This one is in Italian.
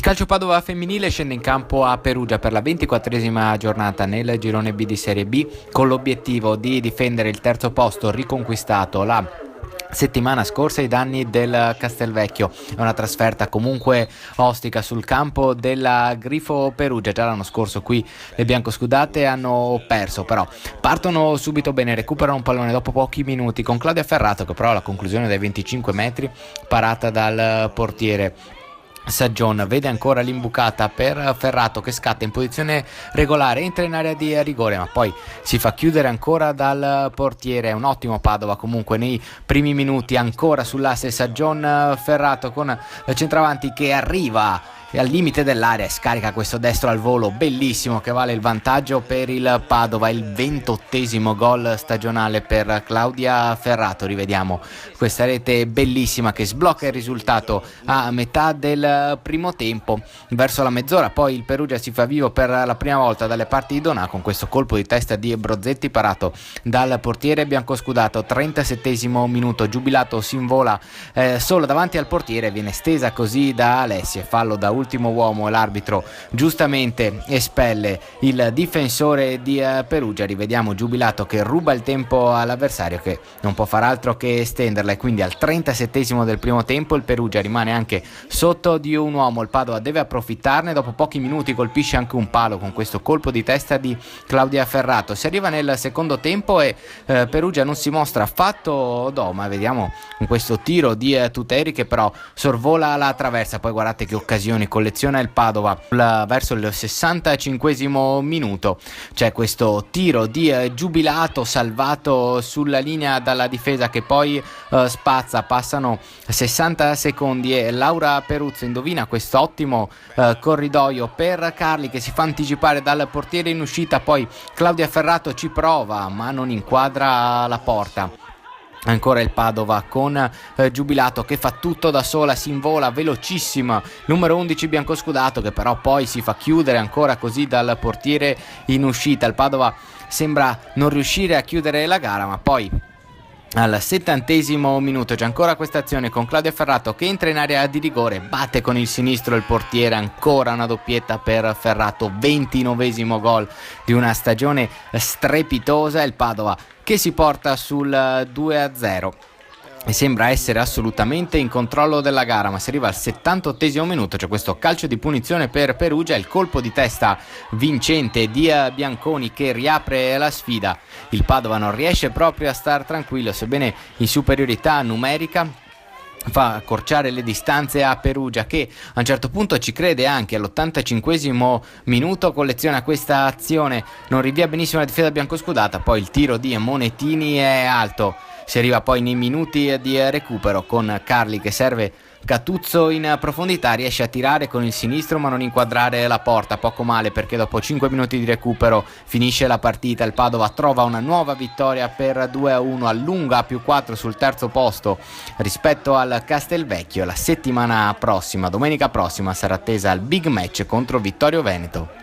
Calcio Padova femminile scende in campo a Perugia per la 24esima giornata nel girone B di Serie B con l'obiettivo di difendere il terzo posto riconquistato la settimana scorsa ai danni del Castelvecchio. È una trasferta comunque ostica sul campo della Grifo Perugia. Già l'anno scorso qui le biancoscudate hanno perso, però partono subito bene, recuperano un pallone dopo pochi minuti con Claudia Ferrato, che però alla conclusione dai 25 metri parata dal portiere Saggion vede ancora l'imbucata per Ferrato, che scatta in posizione regolare, entra in area di rigore ma poi si fa chiudere ancora dal portiere. Un ottimo Padova comunque nei primi minuti, ancora sull'asse Saggion Ferrato con centravanti che arriva al limite dell'area e scarica questo destro al volo bellissimo che vale il vantaggio per il Padova. Il 28esimo gol stagionale per Claudia Ferrato. Rivediamo questa rete bellissima che sblocca il risultato a metà del primo tempo. Verso la mezz'ora poi il Perugia si fa vivo per la prima volta dalle parti di Donà con questo colpo di testa di Brozetti parato dal portiere biancoscudato. 37esimo minuto, Giubilato si invola solo davanti al portiere, viene stesa così da Alessia, fallo da ultimo uomo e l'arbitro giustamente espelle il difensore di Perugia. Rivediamo Giubilato che ruba il tempo all'avversario, che non può far altro che estenderla, e quindi al 37esimo del primo tempo il Perugia rimane anche sotto di un uomo. Il Padova deve approfittarne, dopo pochi minuti colpisce anche un palo con questo colpo di testa di Claudia Ferrato. Si arriva nel secondo tempo e Perugia non si mostra affatto doma. Vediamo con questo tiro di Tuteri che però sorvola la traversa. Poi guardate che occasioni colleziona il Padova verso il 65esimo minuto. C'è questo tiro di Giubilato salvato sulla linea dalla difesa che poi spazza. Passano 60 secondi e Laura Peruzzo indovina questo ottimo corridoio per Carli che si fa anticipare dal portiere in uscita. Poi Claudia Ferrato ci prova ma non inquadra la porta. Ancora il Padova con Giubilato che fa tutto da sola, si invola velocissima, numero 11 biancoscudato, che però poi si fa chiudere ancora così dal portiere in uscita. Il Padova sembra non riuscire a chiudere la gara, ma poi al 70esimo minuto c'è ancora questa azione con Claudia Ferrato che entra in area di rigore, batte con il sinistro il portiere. Ancora una doppietta per Ferrato, 29esimo gol di una stagione strepitosa. Il Padova che si porta sul 2-0 e sembra essere assolutamente in controllo della gara, ma si arriva al 78esimo minuto. C'è questo calcio di punizione per Perugia, il colpo di testa vincente di Bianconi che riapre la sfida. Il Padova non riesce proprio a star tranquillo, sebbene in superiorità numerica fa accorciare le distanze a Perugia, che a un certo punto ci crede anche. All'85esimo minuto colleziona questa azione, non rinvia benissimo la difesa biancoscudata, poi il tiro di Monetini è alto. Si arriva poi nei minuti di recupero con Carli che serve Catuzzo in profondità, riesce a tirare con il sinistro ma non inquadrare la porta, poco male perché dopo 5 minuti di recupero finisce la partita. Il Padova trova una nuova vittoria per 2-1, allunga a +4 sul terzo posto rispetto al Castelvecchio. La settimana prossima, domenica prossima, sarà attesa il big match contro Vittorio Veneto.